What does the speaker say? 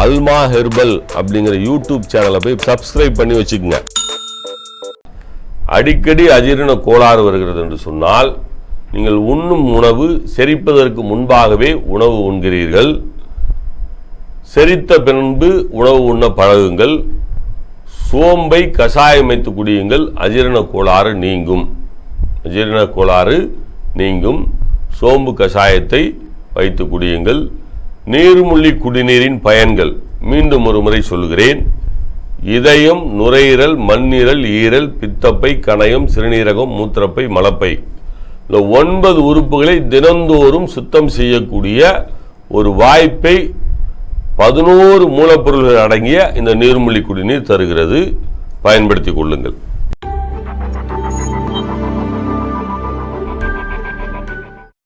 அல்மா herbal அப்படிங்கிற YouTube சேனலை போய் சப்ஸ்கிரைப் பண்ணி வச்சுக்கோங்க. அடிக்கடி அஜீரண கோளாறு வருகிறது என்று சொன்னால் நீங்கள் உண்ணும் உணவு செரிப்பதற்கு முன்பாகவே உணவு உண்கிறீர்கள். செரித்த பின்பு உணவு உண்ண பழகுங்கள். சோம்பை கஷாயமைத்து குடியுங்கள். அஜீரண கோளாறு நீங்கும். அஜீரண கோளாறு நீங்கும். சோம்பு கஷாயத்தை வைத்து குடியுங்கள். நீர்மூழ்கி குடிநீரின் பயன்கள் மீண்டும் ஒரு முறை சொல்கிறேன். இதயம், நுரையீரல், மண்ணீரல், ஈரல், பித்தப்பை, கணையம், சிறுநீரகம், மூத்திரப்பை, மலப்பை, இந்த 9 உறுப்புகளை தினந்தோறும் சுத்தம் செய்யக்கூடிய ஒரு வாய்ப்பை 11 மூலப்பொருள்கள் அடங்கிய இந்த நீர்மூழ்கி குடிநீர் தருகிறது. பயன்படுத்திக் கொள்ளுங்கள்.